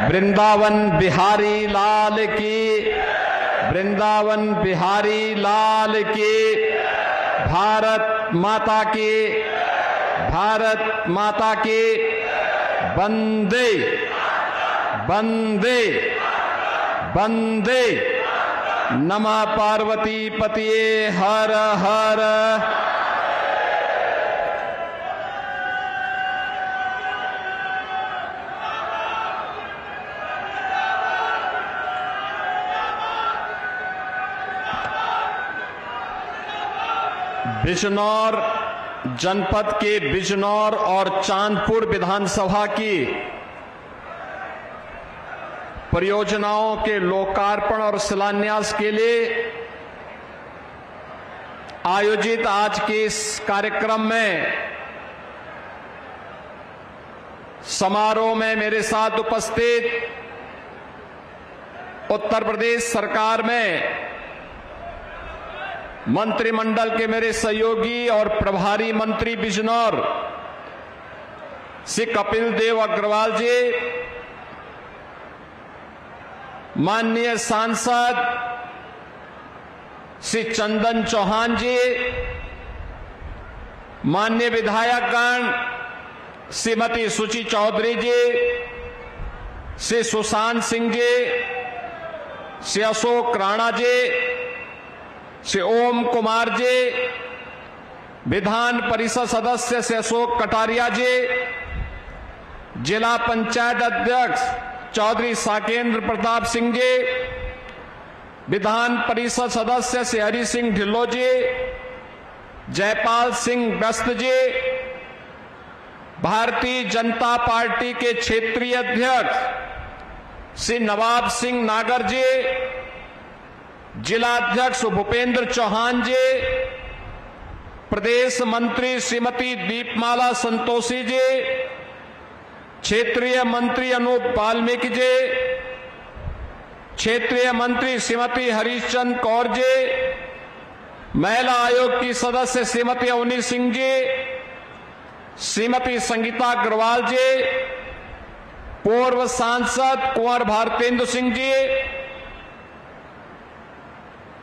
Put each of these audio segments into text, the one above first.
वृंदावन बिहारी लाल की, वृंदावन बिहारी लाल की, भारत माता की, भारत माता की, वंदे वंदे वंदे। नमः पार्वती पतिये हर हर। बिजनौर जनपद के बिजनौर और चांदपुर विधानसभा की परियोजनाओं के लोकार्पण और शिलान्यास के लिए आयोजित आज के इस कार्यक्रम में समारोह में मेरे साथ उपस्थित उत्तर प्रदेश सरकार में मंत्रिमंडल के मेरे सहयोगी और प्रभारी मंत्री बिजनौर श्री कपिल देव अग्रवाल जी, माननीय सांसद श्री चंदन चौहान जी, माननीय विधायकगण श्रीमती सुची चौधरी जी, श्री सुशांत सिंह जी, श्री अशोक राणा जी, श्री ओम कुमार जी, विधान परिषद सदस्य श्री अशोक कटारिया जी, जिला पंचायत अध्यक्ष चौधरी साकेंद्र प्रताप सिंह जी, विधान परिषद सदस्य श्री हरि सिंह ढिल्लो जी, जयपाल सिंह व्यस्त जी, भारतीय जनता पार्टी के क्षेत्रीय अध्यक्ष श्री नवाब सिंह नागर जी, जिलाध्यक्ष भूपेंद्र चौहान जी, प्रदेश मंत्री श्रीमती दीपमाला संतोषी जी, क्षेत्रीय मंत्री अनूप वाल्मीकि जी, क्षेत्रीय मंत्री श्रीमती हरीशचंद कौर जी, महिला आयोग की सदस्य श्रीमती अवनी सिंह जी, श्रीमती संगीता अग्रवाल जी, पूर्व सांसद कुंवर भारतेंद्र सिंह जी,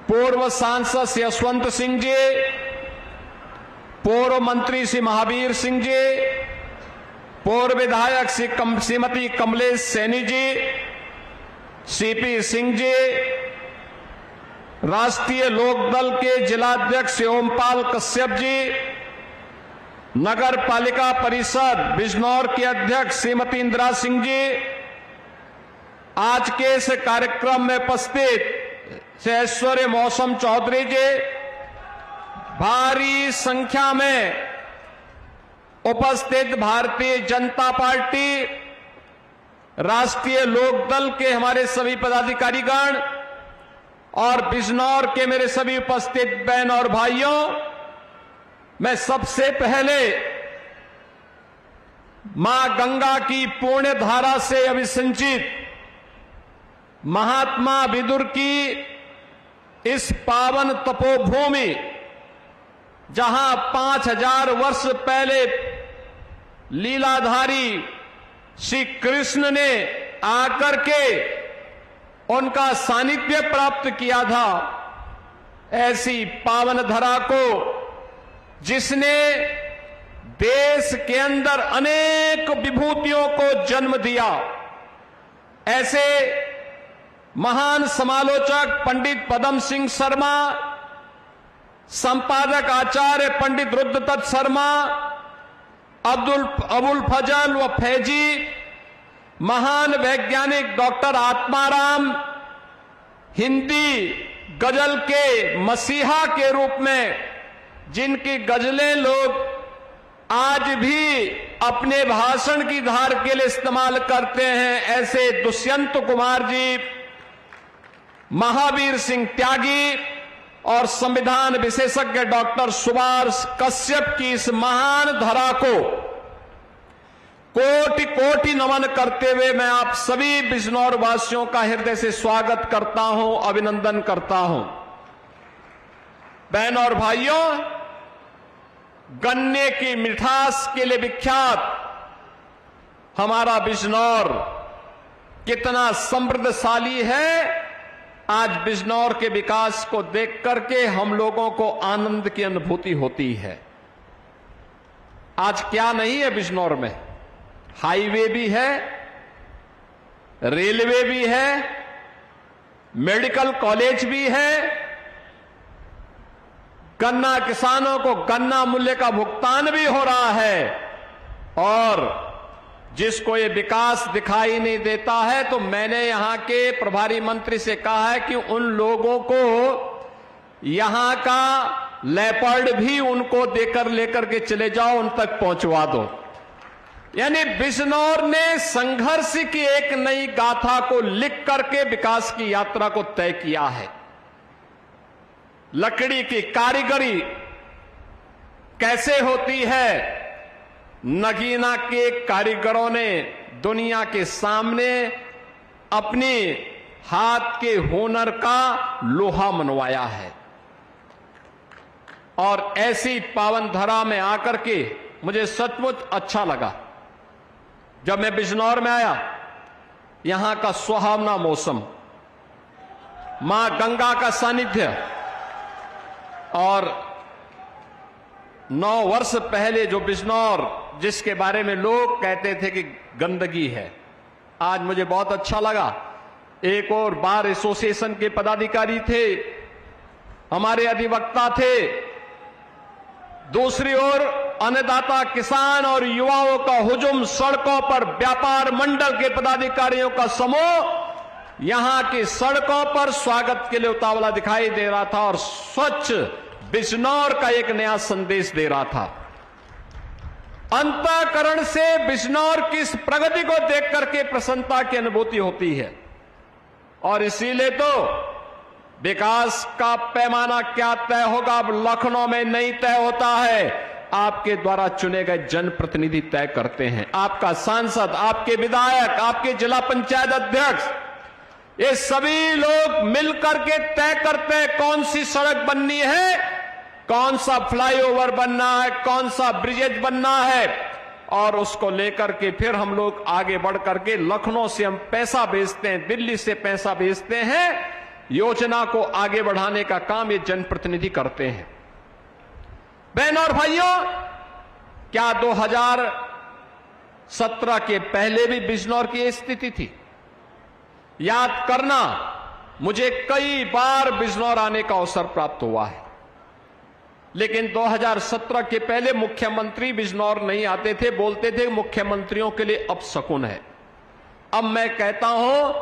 पूर्व सांसद श्री यशवंत सिंह जी, पूर्व मंत्री श्री महावीर सिंह जी, पूर्व विधायक श्रीमती कमलेश सैनी जी, सीपी सिंह जी, राष्ट्रीय लोकदल के जिलाध्यक्ष श्री ओमपाल कश्यप जी, नगर पालिका परिषद बिजनौर के अध्यक्ष श्रीमती इंदिरा सिंह जी, आज के इस कार्यक्रम में उपस्थित श्री ऐश्वर्य मौसम चौधरी जी, भारी संख्या में उपस्थित भारतीय जनता पार्टी, राष्ट्रीय लोकदल के हमारे सभी पदाधिकारीगण और बिजनौर के मेरे सभी उपस्थित बहन और भाइयों, मैं सबसे पहले मां गंगा की पुण्य धारा से अभिसिंचित महात्मा विदुर की इस पावन तपोभूमि, जहां 5000 वर्ष पहले लीलाधारी श्री कृष्ण ने आकर के उनका सानिध्य प्राप्त किया था, ऐसी पावन धरा को जिसने देश के अंदर अनेक विभूतियों को जन्म दिया, ऐसे महान समालोचक पंडित पदम सिंह शर्मा, संपादक आचार्य पंडित रुद्रदत्त शर्मा, अबुल फजल व फैजी, महान वैज्ञानिक डॉक्टर आत्माराम, हिंदी गजल के मसीहा के रूप में जिनकी गजलें लोग आज भी अपने भाषण की धार के लिए इस्तेमाल करते हैं, ऐसे दुष्यंत कुमार जी, महावीर सिंह त्यागी और संविधान विशेषज्ञ डॉक्टर सुभाष कश्यप की इस महान धरा को कोटि कोटि नमन करते हुए मैं आप सभी बिजनौर वासियों का हृदय से स्वागत करता हूं, अभिनंदन करता हूं। बहनों और भाइयों, गन्ने की मिठास के लिए विख्यात हमारा बिजनौर कितना समृद्धशाली है, आज बिजनौर के विकास को देख करके हम लोगों को आनंद की अनुभूति होती है। आज क्या नहीं है बिजनौर में? हाईवे भी है, रेलवे भी है, मेडिकल कॉलेज भी है, गन्ना किसानों को गन्ना मूल्य का भुगतान भी हो रहा है, और जिसको ये विकास दिखाई नहीं देता है तो मैंने यहां के प्रभारी मंत्री से कहा है कि उन लोगों को यहां का लेपर्ड भी उनको देकर लेकर के चले जाओ, उन तक पहुंचवा दो। यानी बिजनौर ने संघर्ष की एक नई गाथा को लिख करके विकास की यात्रा को तय किया है। लकड़ी की कारीगरी कैसे होती है, नगीना के कारीगरों ने दुनिया के सामने अपने हाथ के हुनर का लोहा मनवाया है। और ऐसी पावन धरा में आकर के मुझे सचमुच अच्छा लगा। जब मैं बिजनौर में आया, यहां का सुहावना मौसम, मां गंगा का सानिध्य, और 9 वर्ष पहले जो बिजनौर जिसके बारे में लोग कहते थे कि गंदगी है, आज मुझे बहुत अच्छा लगा। एक और बार एसोसिएशन के पदाधिकारी थे, हमारे अधिवक्ता थे, दूसरी ओर अन्नदाता किसान और युवाओं का हुजूम, सड़कों पर व्यापार मंडल के पदाधिकारियों का समूह यहां की सड़कों पर स्वागत के लिए उतावला दिखाई दे रहा था और स्वच्छ बिजनौर का एक नया संदेश दे रहा था। अंतःकरण से बिजनौर की इस प्रगति को देख करके प्रसन्नता की अनुभूति होती है, और इसीलिए तो विकास का पैमाना क्या तय होगा अब लखनऊ में नहीं तय होता है, आपके द्वारा चुने गए जनप्रतिनिधि तय करते हैं। आपका सांसद, आपके विधायक, आपके जिला पंचायत अध्यक्ष, ये सभी लोग मिलकर के तय करते हैं कौन सी सड़क बननी है, कौन सा फ्लाईओवर बनना है, कौन सा ब्रिजेज बनना है, और उसको लेकर के फिर हम लोग आगे बढ़ करके लखनऊ से हम पैसा भेजते हैं, दिल्ली से पैसा भेजते हैं, योजना को आगे बढ़ाने का काम ये जनप्रतिनिधि करते हैं। बहनों और भाइयों, क्या 2017 के पहले भी बिजनौर की स्थिति थी? याद करना, मुझे कई बार बिजनौर आने का अवसर प्राप्त हुआ है, लेकिन 2017 के पहले मुख्यमंत्री बिजनौर नहीं आते थे, बोलते थे मुख्यमंत्रियों के लिए अपशकुन है। अब मैं कहता हूं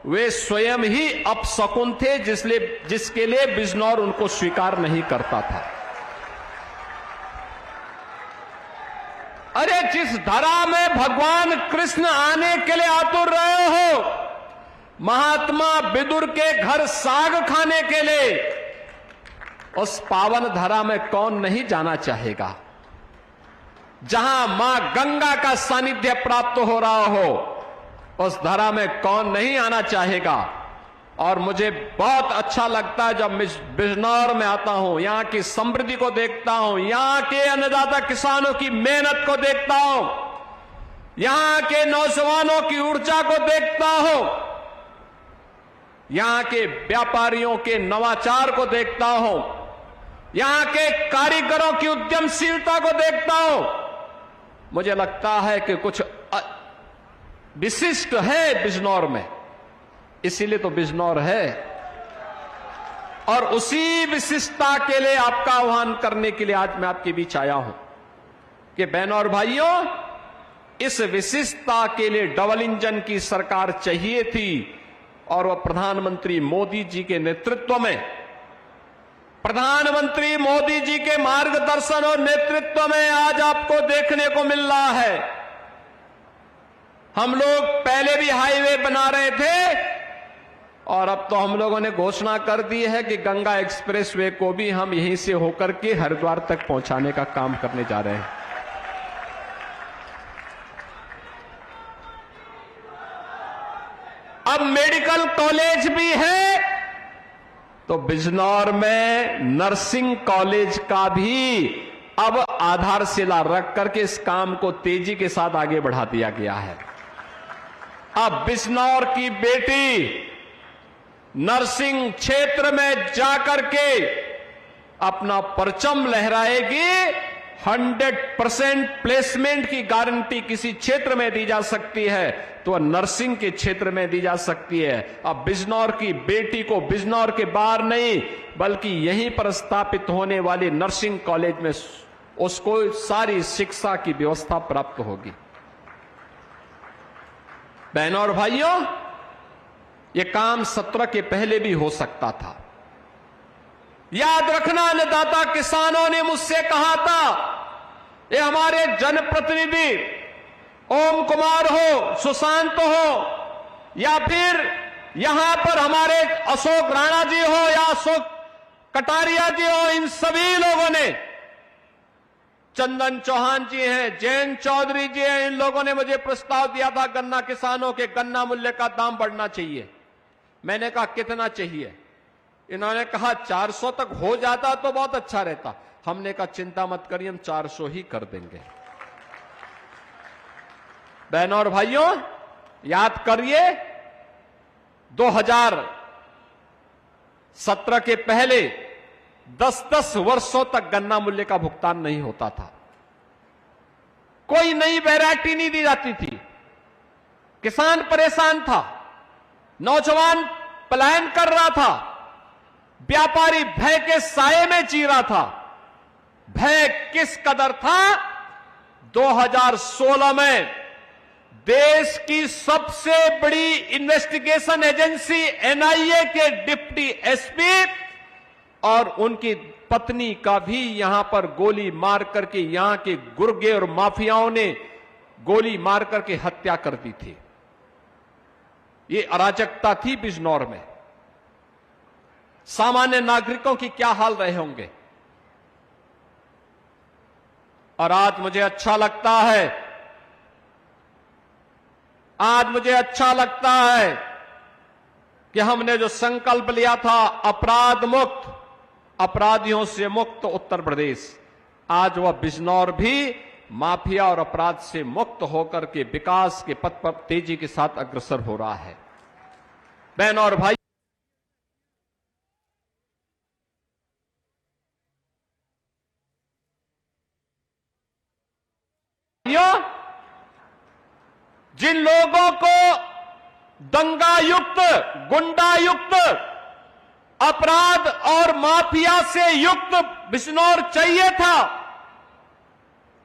वे स्वयं ही अपशकुन थे, जिसके लिए बिजनौर उनको स्वीकार नहीं करता था। अरे जिस धरा में भगवान कृष्ण आने के लिए आतुर रहे हो, महात्मा विदुर के घर साग खाने के लिए, उस पावन धरा में कौन नहीं जाना चाहेगा? जहां मां गंगा का सानिध्य प्राप्त हो रहा हो, उस धरा में कौन नहीं आना चाहेगा? और मुझे बहुत अच्छा लगता है जब बिजनौर में आता हूं, यहां की समृद्धि को देखता हूं, यहां के अन्नदाता किसानों की मेहनत को देखता हूं, यहां के नौजवानों की ऊर्जा को देखता हूं, यहां के व्यापारियों के नवाचार को देखता हूं, यहां के कारीगरों की उद्यमशीलता को देखता हूं। मुझे लगता है कि कुछ विशिष्ट है बिजनौर में, इसीलिए तो बिजनौर है। और उसी विशिष्टता के लिए आपका आह्वान करने के लिए आज मैं आपके बीच आया हूं कि बहनों और भाइयों, इस विशिष्टता के लिए डबल इंजन की सरकार चाहिए थी, और वह प्रधानमंत्री मोदी जी के नेतृत्व में, प्रधानमंत्री मोदी जी के मार्गदर्शन और नेतृत्व में आज आपको देखने को मिल रहा है। हम लोग पहले भी हाईवे बना रहे थे, और अब तो हम लोगों ने घोषणा कर दी है कि गंगा एक्सप्रेसवे को भी हम यहीं से होकर के हरिद्वार तक पहुंचाने का काम करने जा रहे हैं। अब मेडिकल कॉलेज भी है, तो बिजनौर में नर्सिंग कॉलेज का भी अब आधारशिला रख करके इस काम को तेजी के साथ आगे बढ़ा दिया गया है। अब बिजनौर की बेटी नर्सिंग क्षेत्र में जाकर के अपना परचम लहराएगी। 100% प्लेसमेंट की गारंटी किसी क्षेत्र में दी जा सकती है तो नर्सिंग के क्षेत्र में दी जा सकती है। अब बिजनौर की बेटी को बिजनौर के बाहर नहीं बल्कि यहीं पर स्थापित होने वाले नर्सिंग कॉलेज में उसको सारी शिक्षा की व्यवस्था प्राप्त होगी। बहनों और भाइयों, यह काम सत्र के पहले भी हो सकता था। याद रखना, अन्नदाता किसानों ने मुझसे कहा था, ये हमारे जनप्रतिनिधि ओम कुमार हो, सुशांत हो या फिर यहां पर हमारे अशोक राणा जी हो या अशोक कटारिया जी हो, इन सभी लोगों ने, चंदन चौहान जी हैं, जयंत चौधरी जी हैं, इन लोगों ने मुझे प्रस्ताव दिया था गन्ना किसानों के गन्ना मूल्य का दाम बढ़ना चाहिए। मैंने कहा कितना चाहिए? इन्होंने कहा 400 तक हो जाता तो बहुत अच्छा रहता। हमने कहा चिंता मत करिए, हम 400 ही कर देंगे। बहनों और भाइयों, याद करिए 2017 के पहले 10-10 वर्षों तक गन्ना मूल्य का भुगतान नहीं होता था। कोई नई वैरायटी नहीं दी जाती थी। किसान परेशान था, नौजवान पलायन कर रहा था, व्यापारी भय के साये में जी रहा था। भय किस कदर था? 2016 में देश की सबसे बड़ी इन्वेस्टिगेशन एजेंसी एनआईए के डिप्टी एसपी और उनकी पत्नी का भी यहां पर गोली मार करके यहां के गुर्गे और माफियाओं ने गोली मार करके हत्या कर दी थी। ये अराजकता थी बिजनौर में। सामान्य नागरिकों की क्या हाल रहे होंगे। और आज मुझे अच्छा लगता है, आज मुझे अच्छा लगता है कि हमने जो संकल्प लिया था अपराध मुक्त, अपराधियों से मुक्त उत्तर प्रदेश, आज वह बिजनौर भी माफिया और अपराध से मुक्त होकर के विकास के पथ पर तेजी के साथ अग्रसर हो रहा है। बहनों और भाई, जिन लोगों को दंगायुक्त, गुंडायुक्त, अपराध और माफिया से युक्त बिजनौर चाहिए था,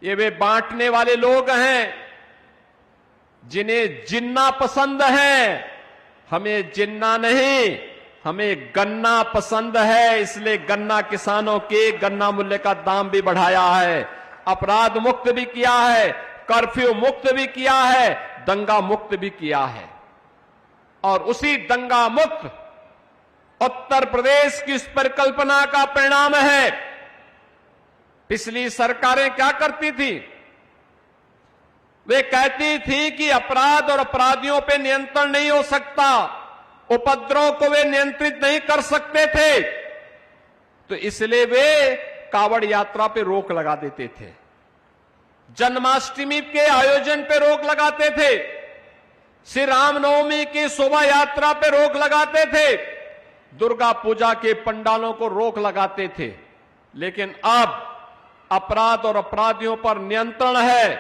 ये वे बांटने वाले लोग हैं जिन्हें जिन्ना पसंद है। हमें जिन्ना नहीं, हमें गन्ना पसंद है। इसलिए गन्ना किसानों के गन्ना मूल्य का दाम भी बढ़ाया है, अपराध मुक्त भी किया है, कर्फ्यू मुक्त भी किया है, दंगा मुक्त भी किया है। और उसी दंगा मुक्त उत्तर प्रदेश की इस परिकल्पना का परिणाम है। पिछली सरकारें क्या करती थी? वे कहती थी कि अपराध और अपराधियों पे नियंत्रण नहीं हो सकता, उपद्रव को वे नियंत्रित नहीं कर सकते थे, तो इसलिए वे कावड़ यात्रा पे रोक लगा देते थे, जन्माष्टमी के आयोजन पे रोक लगाते थे, श्री रामनवमी की शोभा यात्रा पे रोक लगाते थे, दुर्गा पूजा के पंडालों को रोक लगाते थे। लेकिन अब अपराध और अपराधियों पर नियंत्रण है,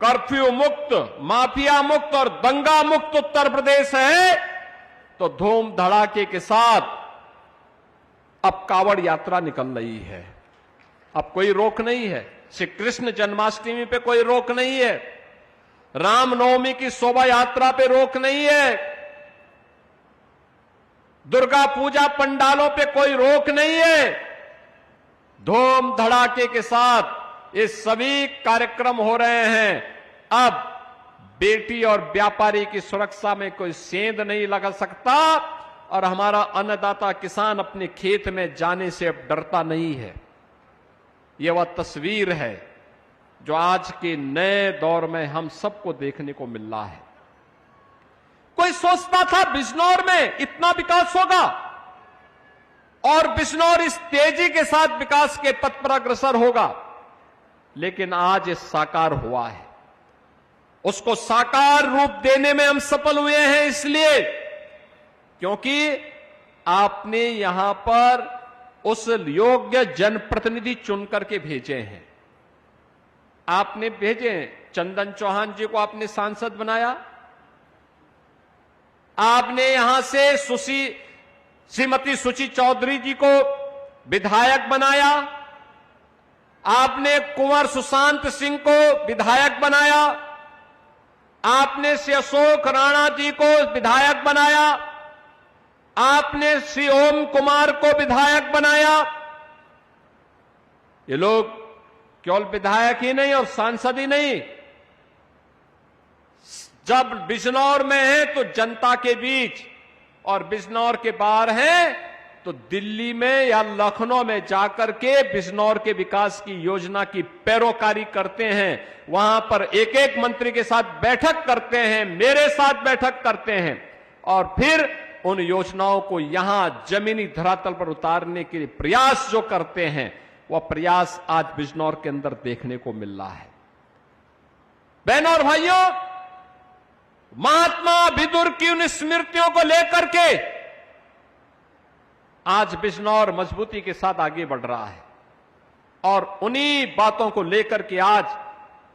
कर्फ्यू मुक्त, माफिया मुक्त और दंगा मुक्त उत्तर प्रदेश है, तो धूम धड़ाके के साथ अब कावड़ यात्रा निकल रही है। अब कोई रोक नहीं है, श्री कृष्ण जन्माष्टमी पे कोई रोक नहीं है, रामनवमी की शोभा यात्रा पे रोक नहीं है, दुर्गा पूजा पंडालों पे कोई रोक नहीं है। धूम धड़ाके के साथ ये सभी कार्यक्रम हो रहे हैं। अब बेटी और व्यापारी की सुरक्षा में कोई सेंध नहीं लगा सकता और हमारा अन्नदाता किसान अपने खेत में जाने से अब डरता नहीं है। यह वह तस्वीर है जो आज के नए दौर में हम सबको देखने को मिल रहा है। कोई सोचता था बिजनौर में इतना विकास होगा और बिजनौर इस तेजी के साथ विकास के पथ पर अग्रसर होगा, लेकिन आज ये साकार हुआ है। उसको साकार रूप देने में हम सफल हुए हैं, इसलिए क्योंकि आपने यहां पर उस योग्य जनप्रतिनिधि चुन करके भेजे हैं। आपने भेजे हैं, चंदन चौहान जी को आपने सांसद बनाया, आपने यहां से श्रीमती सुची चौधरी जी को विधायक बनाया, आपने कुंवर सुशांत सिंह को विधायक बनाया, आपने श्री अशोक राणा जी को विधायक बनाया, आपने श्री ओम कुमार को विधायक बनाया। ये लोग केवल विधायक ही नहीं और सांसद ही नहीं, जब बिजनौर में है तो जनता के बीच, और बिजनौर के बाहर हैं तो दिल्ली में या लखनऊ में जाकर के बिजनौर के विकास की योजना की पैरोकारी करते हैं। वहां पर एक एक मंत्री के साथ बैठक करते हैं, मेरे साथ बैठक करते हैं, और फिर उन योजनाओं को यहां जमीनी धरातल पर उतारने के लिए प्रयास जो करते हैं, वह प्रयास आज बिजनौर के अंदर देखने को मिल रहा है। बहनों और भाइयों, महात्मा विदुर की उन स्मृतियों को लेकर के आज बिजनौर मजबूती के साथ आगे बढ़ रहा है, और उन्हीं बातों को लेकर के आज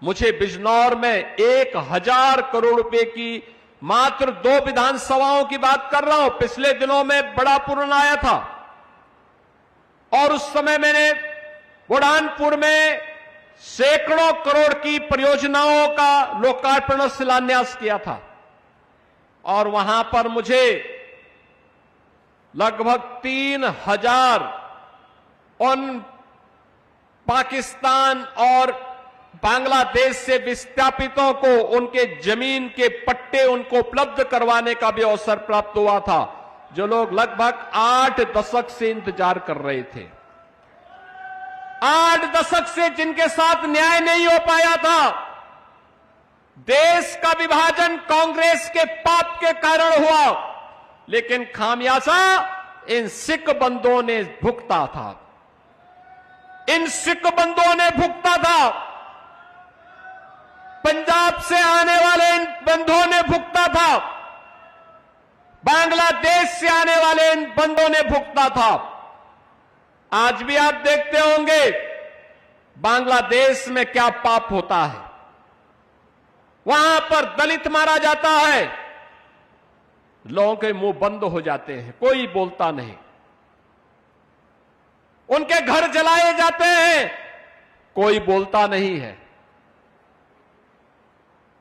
मुझे बिजनौर में 1000 करोड़ रुपए की मात्र 2 विधानसभाओं की बात कर रहा हूं। पिछले दिनों में बड़ा पूर्ण आया था और उस समय मैंने बुरहानपुर में सैकड़ों करोड़ की परियोजनाओं का लोकार्पण और शिलान्यास किया था, और वहां पर मुझे लगभग 3000 उन पाकिस्तान और बांग्लादेश से विस्थापितों को उनके जमीन के पट्टे उनको उपलब्ध करवाने का भी अवसर प्राप्त हुआ था, जो लोग लगभग 8 दशक से इंतजार कर रहे थे। 8 दशक से जिनके साथ न्याय नहीं हो पाया था। देश का विभाजन कांग्रेस के पाप के कारण हुआ, लेकिन खामियाजा इन सिख बंधुओं ने भुगता था। इन सिख बंधुओं ने भुगता था, पंजाब से आने वाले इन बंधुओं ने भुगता था, बांग्लादेश से आने वाले इन बंधुओं ने भुगता था। आज भी आप देखते होंगे बांग्लादेश में क्या पाप होता है। वहां पर दलित मारा जाता है, लोगों के मुंह बंद हो जाते हैं, कोई बोलता नहीं। उनके घर जलाए जाते हैं, कोई बोलता नहीं है।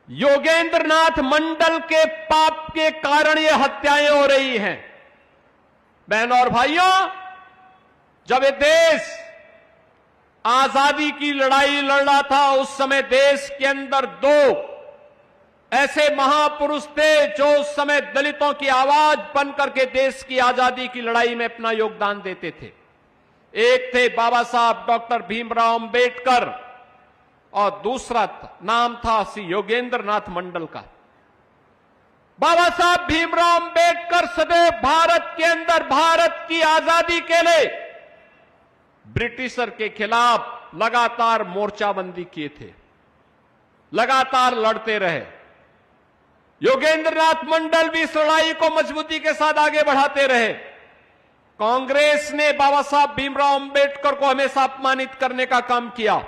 योगेंद्र नाथ मंडल के पाप के कारण ये हत्याएं हो रही हैं। बहनों और भाइयों, जब ये देश आजादी की लड़ाई लड़ रहा था, उस समय देश के अंदर 2 ऐसे महापुरुष थे जो उस समय दलितों की आवाज बनकर के देश की आजादी की लड़ाई में अपना योगदान देते थे। एक थे बाबा साहब डॉक्टर भीमराव अंबेडकर, और दूसरा नाम था श्री योगेंद्र नाथ मंडल का। बाबा साहब भीमराव अंबेडकर सदैव भारत के अंदर भारत की आजादी के लिए ब्रिटिशर के खिलाफ लगातार मोर्चाबंदी किए थे, लगातार लड़ते रहे। योगेंद्र नाथ मंडल भी इस लड़ाई को मजबूती के साथ आगे बढ़ाते रहे। कांग्रेस ने बाबा साहब भीमराव अंबेडकर को हमेशा अपमानित करने का काम किया,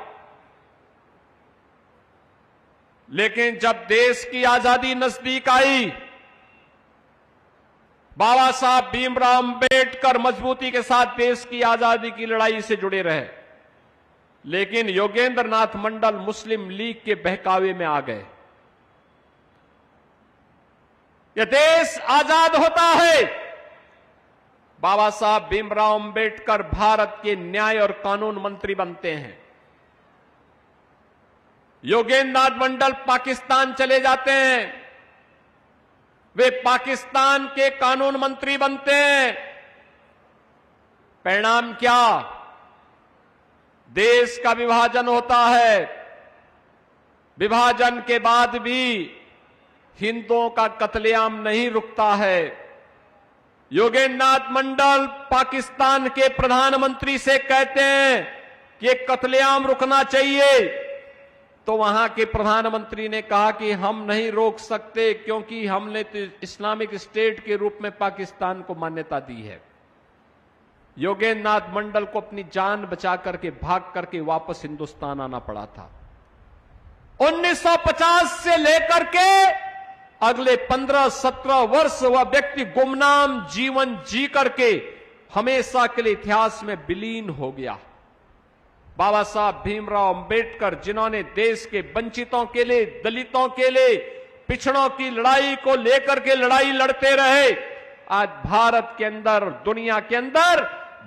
लेकिन जब देश की आजादी नजदीक आई, बाबा साहब भीमराव अंबेडकर मजबूती के साथ देश की आजादी की लड़ाई से जुड़े रहे। लेकिन योगेंद्र नाथ मंडल मुस्लिम लीग के बहकावे में आ गए। यह देश आजाद होता है, बाबा साहब भीमराव अंबेडकर भारत के न्याय और कानून मंत्री बनते हैं। योगेंद्र नाथ मंडल पाकिस्तान चले जाते हैं, वे पाकिस्तान के कानून मंत्री बनते हैं। परिणाम क्या? देश का विभाजन होता है। विभाजन के बाद भी हिंदुओं का कत्लेआम नहीं रुकता है। योगेंद्र नाथ मंडल पाकिस्तान के प्रधानमंत्री से कहते हैं कि ये कत्लेआम रुकना चाहिए। तो वहां के प्रधानमंत्री ने कहा कि हम नहीं रोक सकते क्योंकि हमने तो इस्लामिक स्टेट के रूप में पाकिस्तान को मान्यता दी है। योगेंद्र नाथ मंडल को अपनी जान बचा करके भाग करके वापस हिंदुस्तान आना पड़ा था। 1950 से लेकर के अगले 15-17 वर्ष वह व्यक्ति गुमनाम जीवन जी करके हमेशा के लिए इतिहास में विलीन हो गया। बाबा साहब भीमराव अंबेडकर, जिन्होंने देश के वंचितों के लिए, दलितों के लिए, पिछड़ों की लड़ाई को लेकर के लड़ाई लड़ते रहे, आज भारत के अंदर, दुनिया के अंदर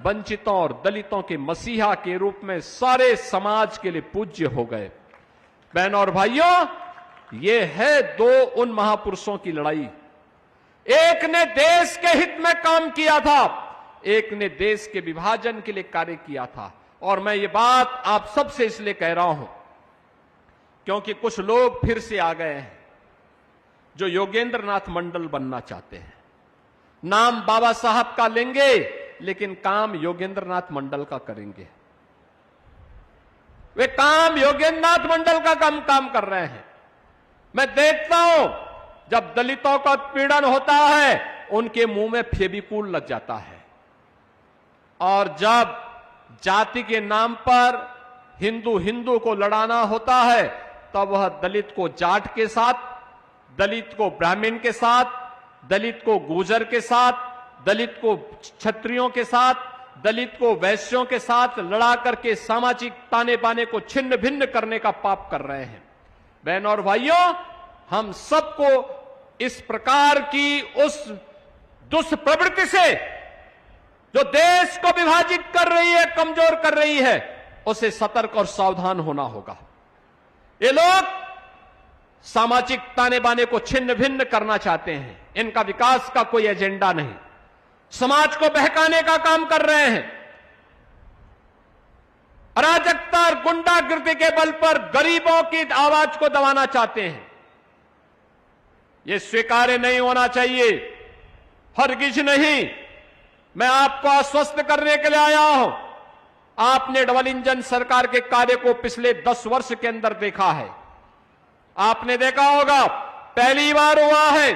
वंचितों और दलितों के मसीहा के रूप में सारे समाज के लिए पूज्य हो गए। बहनों और भाइयों, ये है दो उन महापुरुषों की लड़ाई। एक ने देश के हित में काम किया था, एक ने देश के विभाजन के लिए कार्य किया था। और मैं ये बात आप सबसे इसलिए कह रहा हूं क्योंकि कुछ लोग फिर से आ गए हैं जो योगेंद्र नाथ मंडल बनना चाहते हैं। नाम बाबा साहब का लेंगे लेकिन काम योगेंद्र नाथ मंडल का करेंगे। वे काम योगेंद्र नाथ मंडल का काम कर रहे हैं। मैं देखता हूं जब दलितों का पीड़न होता है उनके मुंह में फेविकोल लग जाता है, और जब जाति के नाम पर हिंदू को लड़ाना होता है तब वह दलित को जाट के साथ, दलित को ब्राह्मण के साथ, दलित को गुर्जर के साथ, दलित को क्षत्रियों के साथ, दलित को वैश्यों के साथ लड़ा करके सामाजिक ताने बाने को छिन्न भिन्न करने का पाप कर रहे हैं। बहनों और भाइयों, हम सबको इस प्रकार की उस दुष्प्रवृत्ति से जो देश को विभाजित कर रही है, कमजोर कर रही है, उसे सतर्क और सावधान होना होगा। ये लोग सामाजिक ताने बाने को छिन्न भिन्न करना चाहते हैं। इनका विकास का कोई एजेंडा नहीं, समाज को बहकाने का काम कर रहे हैं। अराजकता और गुंडागिर्दी के बल पर गरीबों की आवाज को दबाना चाहते हैं। यह स्वीकार्य नहीं होना चाहिए, हरगिज नहीं। मैं आपको आश्वस्त करने के लिए आया हूं। आपने डबल इंजन सरकार के कार्य को पिछले 10 वर्ष के अंदर देखा है। आपने देखा होगा, पहली बार हुआ है,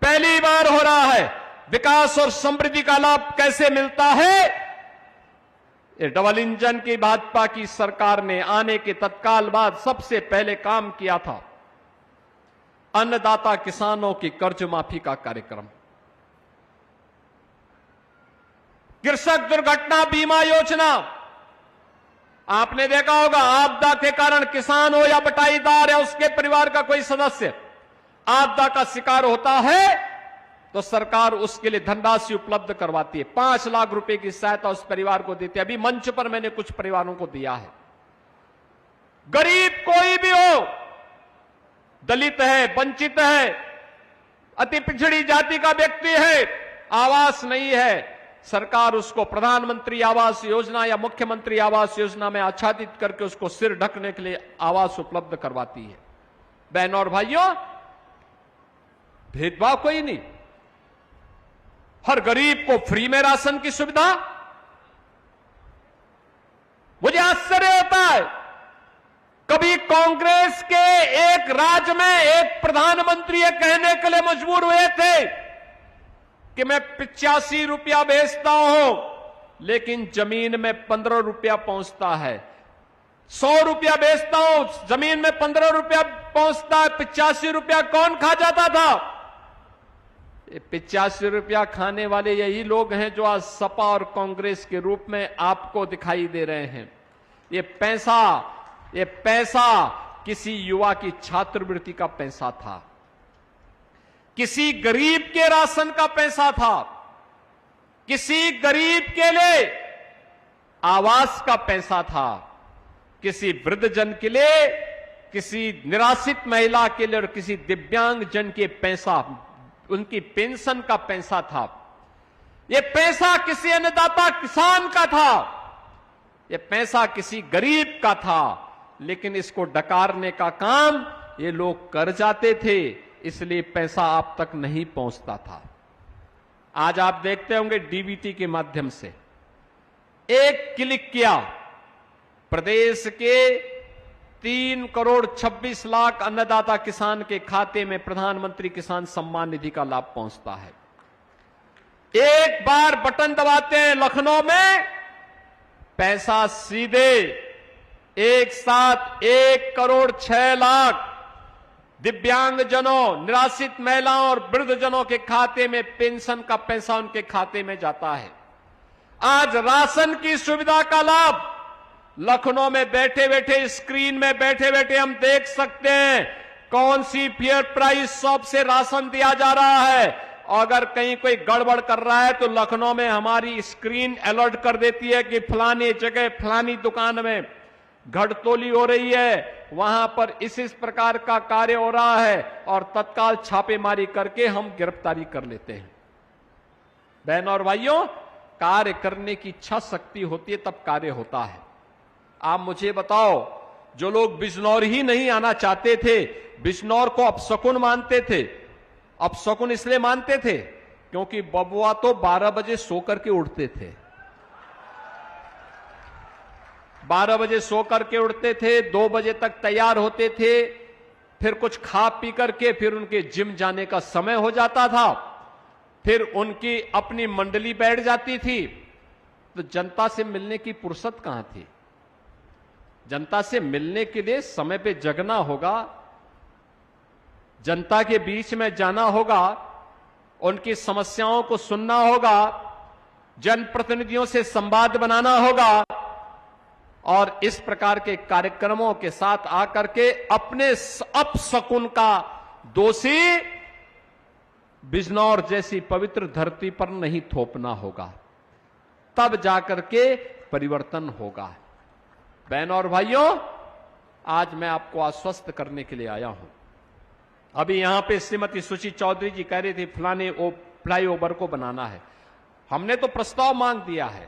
पहली बार हो रहा है। विकास और समृद्धि का लाभ कैसे मिलता है? ये डबल इंजन की भाजपा की सरकार ने आने के तत्काल बाद सबसे पहले काम किया था अन्नदाता किसानों की कर्ज माफी का कार्यक्रम, कृषक दुर्घटना बीमा योजना। आपने देखा होगा, आपदा के कारण किसान हो या बटाईदार या उसके परिवार का कोई सदस्य आपदा का शिकार होता है तो सरकार उसके लिए धनराशि उपलब्ध करवाती है। 5 लाख रुपए की सहायता उस परिवार को देती है। अभी मंच पर मैंने कुछ परिवारों को दिया है। गरीब कोई भी हो, दलित है, वंचित है, अति पिछड़ी जाति का व्यक्ति है, आवास नहीं है, सरकार उसको प्रधानमंत्री आवास योजना या मुख्यमंत्री आवास योजना में आच्छादित करके उसको सिर ढकने के लिए आवास उपलब्ध करवाती है। बहनों और भाइयों, भेदभाव कोई नहीं। हर गरीब को फ्री में राशन की सुविधा। मुझे आश्चर्य होता है, कभी कांग्रेस के एक राज्य में एक प्रधानमंत्री ये कहने के लिए मजबूर हुए थे कि मैं 85 रुपया बेचता हूं लेकिन जमीन में 15 रुपया पहुंचता है। 100 रुपया बेचता हूं, जमीन में 15 रुपया पहुंचता है। 85 रुपया कौन खा जाता था? 85 रुपया खाने वाले यही लोग हैं जो आज सपा और कांग्रेस के रूप में आपको दिखाई दे रहे हैं। ये पैसा किसी युवा की छात्रवृत्ति का पैसा था, किसी गरीब के राशन का पैसा था, किसी गरीब के लिए आवास का पैसा था, किसी वृद्धजन के लिए, किसी निराश्रित महिला के लिए और किसी दिव्यांग जन के पैसा, उनकी पेंशन का पैसा था। यह पैसा किसी अन्नदाता किसान का था, यह पैसा किसी गरीब का था, लेकिन इसको डकारने का काम ये लोग कर जाते थे, इसलिए पैसा आप तक नहीं पहुंचता था। आज आप देखते होंगे डीबीटी के माध्यम से एक क्लिक किया, प्रदेश के 3,26,00,000 अन्नदाता किसान के खाते में प्रधानमंत्री किसान सम्मान निधि का लाभ पहुंचता है। एक बार बटन दबाते हैं लखनऊ में, पैसा सीधे एक साथ 1,06,00,000 दिव्यांगजनों, निराश्रित महिलाओं और वृद्धजनों के खाते में पेंशन का पैसा उनके खाते में जाता है। आज राशन की सुविधा का लाभ लखनऊ में बैठे बैठे, स्क्रीन में बैठे बैठे हम देख सकते हैं कौन सी फेयर प्राइस शॉप से राशन दिया जा रहा है। अगर कहीं कोई गड़बड़ कर रहा है तो लखनऊ में हमारी स्क्रीन अलर्ट कर देती है कि फलानी जगह फलानी दुकान में घटतोली हो रही है, वहां पर इस प्रकार का कार्य हो रहा है, और तत्काल छापेमारी करके हम गिरफ्तारी कर लेते हैं। बहनों और भाइयों, कार्य करने की इच्छा शक्ति होती है तब कार्य होता है। आप मुझे बताओ, जो लोग बिजनौर ही नहीं आना चाहते थे, बिजनौर को अपशकुन मानते थे, अपशकुन इसलिए मानते थे क्योंकि बबुआ तो 12 बजे सो करके उठते थे, 12 बजे सो करके उठते थे, 2 बजे तक तैयार होते थे, फिर कुछ खा पी करके फिर उनके जिम जाने का समय हो जाता था, फिर उनकी अपनी मंडली बैठ जाती थी। तो जनता से मिलने की फुर्सत कहां थी? जनता से मिलने के लिए समय पे जगना होगा, जनता के बीच में जाना होगा, उनकी समस्याओं को सुनना होगा, जनप्रतिनिधियों से संवाद बनाना होगा, और इस प्रकार के कार्यक्रमों के साथ आकर के अपने अपशकुन का दोषी बिजनौर जैसी पवित्र धरती पर नहीं थोपना होगा, तब जाकर के परिवर्तन होगा। बहनों और भाइयों, आज मैं आपको आश्वस्त करने के लिए आया हूं। अभी यहां पे श्रीमती सुश्री चौधरी जी कह रही थी फलाने फ्लाईओवर को बनाना है। हमने तो प्रस्ताव मांग दिया है,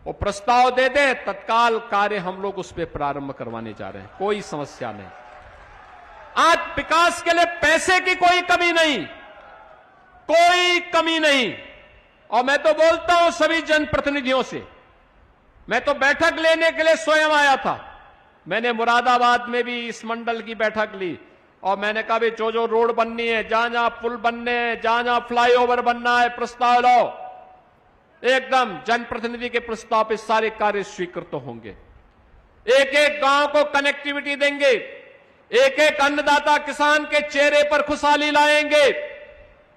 वो प्रस्ताव दे दे, तत्काल कार्य हम लोग उस पर प्रारंभ करवाने जा रहे हैं, कोई समस्या नहीं। आज विकास के लिए पैसे की कोई कमी नहीं, कोई कमी नहीं। और मैं तो बोलता हूं सभी जनप्रतिनिधियों से, मैं तो बैठक लेने के लिए स्वयं आया था। मैंने मुरादाबाद में भी इस मंडल की बैठक ली और मैंने कहा भी जो रोड बननी है, जहां जहां पुल बनने हैं, जहां जहां फ्लाईओवर बनना है, प्रस्ताव लाओ। एकदम जनप्रतिनिधि के प्रस्ताव पे सारे कार्य स्वीकृत होंगे। एक एक गांव को कनेक्टिविटी देंगे, एक एक अन्नदाता किसान के चेहरे पर खुशहाली लाएंगे,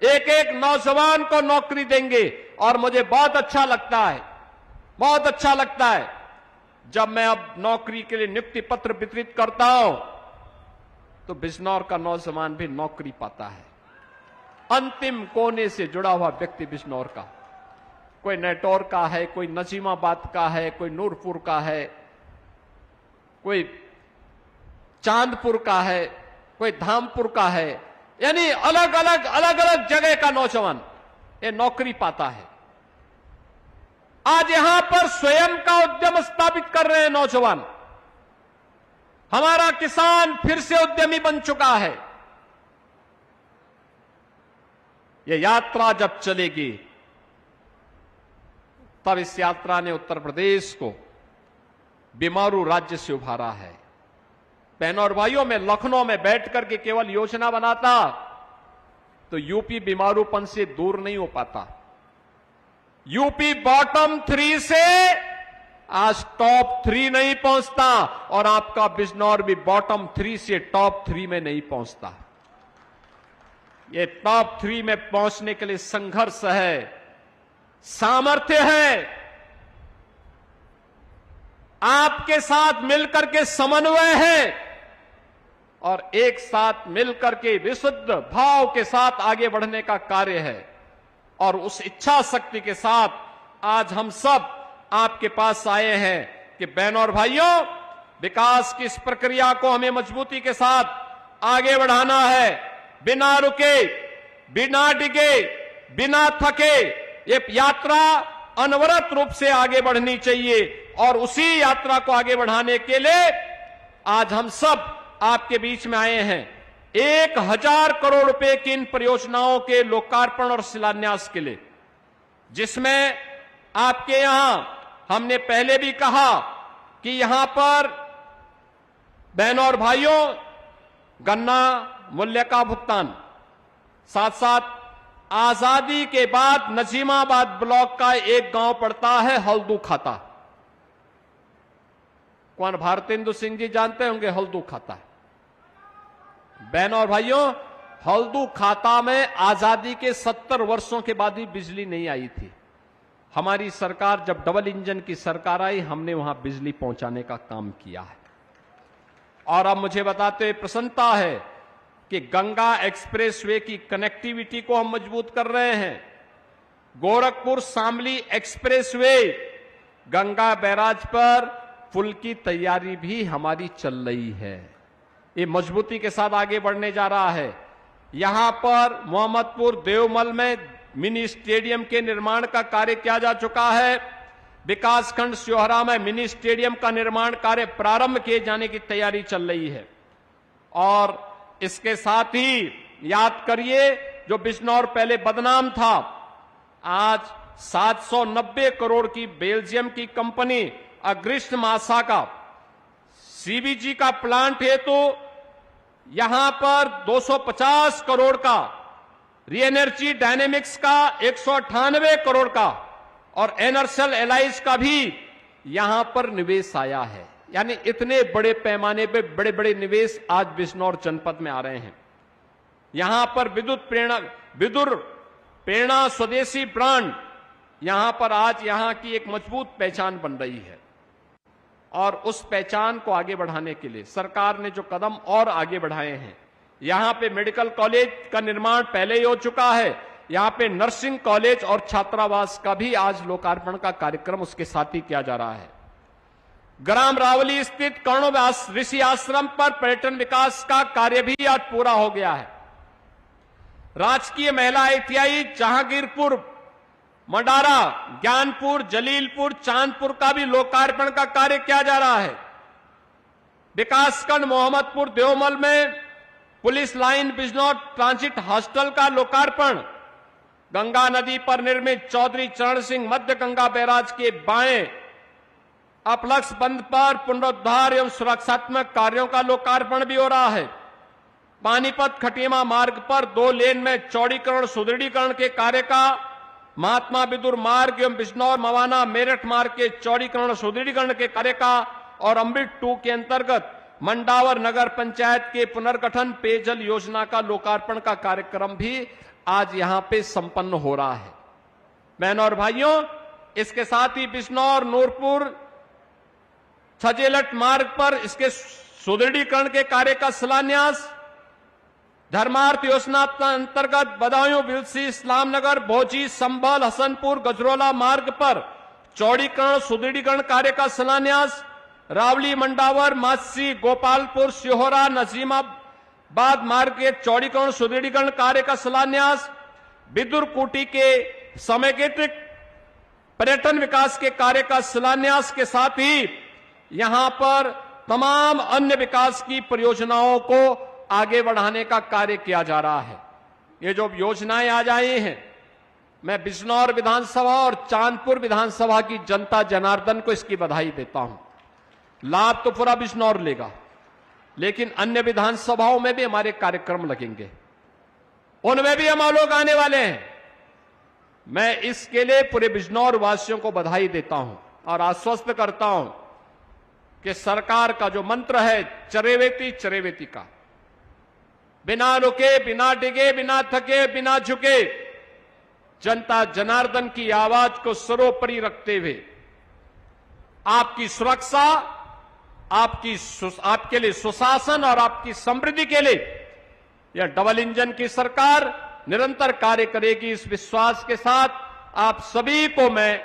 एक एक नौजवान को नौकरी देंगे। और मुझे बहुत अच्छा लगता है, बहुत अच्छा लगता है जब मैं अब नौकरी के लिए नियुक्ति पत्र वितरित करता हूं तो बिजनौर का नौजवान भी नौकरी पाता है। अंतिम कोने से जुड़ा हुआ व्यक्ति बिजनौर का, कोई नेटौर का है, कोई नजीमाबाद का है, कोई नूरपुर का है, कोई चांदपुर का है, कोई धामपुर का है, यानी अलग अलग जगह का नौजवान ये नौकरी पाता है। आज यहां पर स्वयं का उद्यम स्थापित कर रहे हैं नौजवान। हमारा किसान फिर से उद्यमी बन चुका है। यह यात्रा जब चलेगी तब इस यात्रा ने उत्तर प्रदेश को बीमारू राज्य से उभारा है। बहनों और भाइयों, मैं लखनऊ में बैठ करके केवल योजना बनाता तो यूपी बीमारूपन से दूर नहीं हो पाता। यूपी बॉटम 3 से आज टॉप 3 नहीं पहुंचता और आपका बिजनौर भी बॉटम 3 से टॉप 3 में नहीं पहुंचता। ये टॉप 3 में पहुंचने के लिए संघर्ष है, सामर्थ्य है, आपके साथ मिलकर के समन्वय है और एक साथ मिलकर के विशुद्ध भाव के साथ आगे बढ़ने का कार्य है। और उस इच्छा शक्ति के साथ आज हम सब आपके पास आए हैं कि बहनों और भाइयों, विकास की इस प्रक्रिया को हमें मजबूती के साथ आगे बढ़ाना है, बिना रुके, बिना डिगे, बिना थके। ये यात्रा अनवरत रूप से आगे बढ़नी चाहिए और उसी यात्रा को आगे बढ़ाने के लिए आज हम सब आपके बीच में आए हैं। 1,000 करोड़ रुपए की इन परियोजनाओं के लोकार्पण और शिलान्यास के लिए, जिसमें आपके यहां हमने पहले भी कहा कि यहां पर बहनों और भाइयों, गन्ना मूल्य का भुगतान, साथ साथ आजादी के बाद नजीमाबाद ब्लॉक का एक गांव पड़ता है हल्दू खाता। कौन भारतेंदु सिंह जी जानते होंगे हल्दू खाता? बहनों और भाइयों, हल्दू खाता में आजादी के 70 वर्षों के बाद भी बिजली नहीं आई थी। हमारी सरकार, जब डबल इंजन की सरकार आई, हमने वहां बिजली पहुंचाने का काम किया है। और अब मुझे बताते हुए प्रसन्नता है कि गंगा एक्सप्रेसवे की कनेक्टिविटी को हम मजबूत कर रहे हैं। गोरखपुर शामली एक्सप्रेसवे, गंगा बैराज पर पुल की तैयारी भी हमारी चल रही है। ये मजबूती के साथ आगे बढ़ने जा रहा है। यहां पर मोहम्मदपुर देवमल में मिनी स्टेडियम के निर्माण का कार्य किया जा चुका है। विकासखंड सियोहरा में मिनी स्टेडियम का निर्माण कार्य प्रारंभ किए जाने की तैयारी चल रही है। और इसके साथ ही याद करिए, जो बिजनौर पहले बदनाम था, आज 790 करोड़ की बेल्जियम की कंपनी अग्रिस्ट मासा का सीबीजी का प्लांट है, तो यहां पर 250 करोड़ का, री एनर्जी डायनेमिक्स का 198 करोड़ का और एनर्सल एलाइज का भी यहां पर निवेश आया है। यानी इतने बड़े पैमाने पे बड़े बड़े निवेश आज बिजनौर जनपद में आ रहे हैं। यहां पर विदुर प्रेरणा स्वदेशी ब्रांड, यहां पर आज यहां की एक मजबूत पहचान बन रही है। और उस पहचान को आगे बढ़ाने के लिए सरकार ने जो कदम और आगे बढ़ाए हैं, यहां पे मेडिकल कॉलेज का निर्माण पहले ही हो चुका है। यहां पे नर्सिंग कॉलेज और छात्रावास का भी आज लोकार्पण का कार्यक्रम उसके साथ ही किया जा रहा है। ग्राम रावली स्थित कर्णव्यास ऋषि आश्रम पर पर्यटन विकास का कार्य भी आज पूरा हो गया है। राजकीय महिला आईटीआई जहांगीरपुर, मंडारा, ज्ञानपुर, जलीलपुर, चांदपुर का भी लोकार्पण का कार्य किया जा रहा है। विकासखंड मोहम्मदपुर देवमल में police line Bijnor transit hostel का लोकार्पण, गंगा नदी पर निर्मित चौधरी चरण सिंह मध्य गंगा बैराज के बाएं अपलक्ष बंद पर पुनरुद्धार एवं सुरक्षात्मक कार्यों का लोकार्पण भी हो रहा है। पानीपत खटीमा मार्ग पर 2 लेन में चौड़ीकरण सुदृढ़ीकरण के कार्य का, महात्मा विदुर मार्ग एवं बिजनौर मवाना मेरठ मार्ग के चौड़ीकरण सुदृढ़ीकरण के कार्य का और अमृत 2 के अंतर्गत मंडावर नगर पंचायत के पुनर्गठन पेयजल योजना का लोकार्पण का कार्यक्रम भी आज यहां पे संपन्न हो रहा है। बहनों और भाइयों, इसके साथ ही बिजनौर नूरपुर छजेलट मार्ग पर इसके सुदृढ़ीकरण के कार्य का शिलान्यास, धर्मार्थ योजना अंतर्गत बदायूं बिलसी इस्लामनगर भोजी संभल हसनपुर गजरोला मार्ग पर चौड़ीकरण सुदृढ़ीकरण कार्य का शिलान्यास, रावली मंडावर मासी गोपालपुर सिहोरा नजीमाबाद मार्ग के चौड़ीकरण सुदृढ़ीकरण कार्य का शिलान्यास, विदुर कुटी के समेकित पर्यटन विकास के कार्य का शिलान्यास के साथ ही यहां पर तमाम अन्य विकास की परियोजनाओं को आगे बढ़ाने का कार्य किया जा रहा है। ये जो योजनाएं आज आई हैं, मैं बिजनौर विधानसभा और चांदपुर विधानसभा की जनता जनार्दन को इसकी बधाई देता हूं। लाभ तो पूरा बिजनौर लेगा, लेकिन अन्य विधानसभाओं में भी हमारे कार्यक्रम लगेंगे, उनमें भी हम लोग आने वाले हैं। मैं इसके लिए पूरे बिजनौर वासियों को बधाई देता हूं और आश्वस्त करता हूं कि सरकार का जो मंत्र है चरेवेती चरेवेती का, बिना रुके, बिना डिगे, बिना थके, बिना झुके, जनता जनार्दन की आवाज को सर्वोपरि रखते हुए आपकी सुरक्षा, आपके लिए सुशासन और आपकी समृद्धि के लिए यह डबल इंजन की सरकार निरंतर कार्य करेगी। इस विश्वास के साथ आप सभी को मैं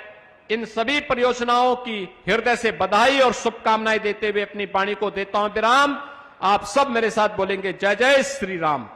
इन सभी परियोजनाओं की हृदय से बधाई और शुभकामनाएं देते हुए अपनी वाणी को देता हूं विराम। आप सब मेरे साथ बोलेंगे जय जय श्री राम।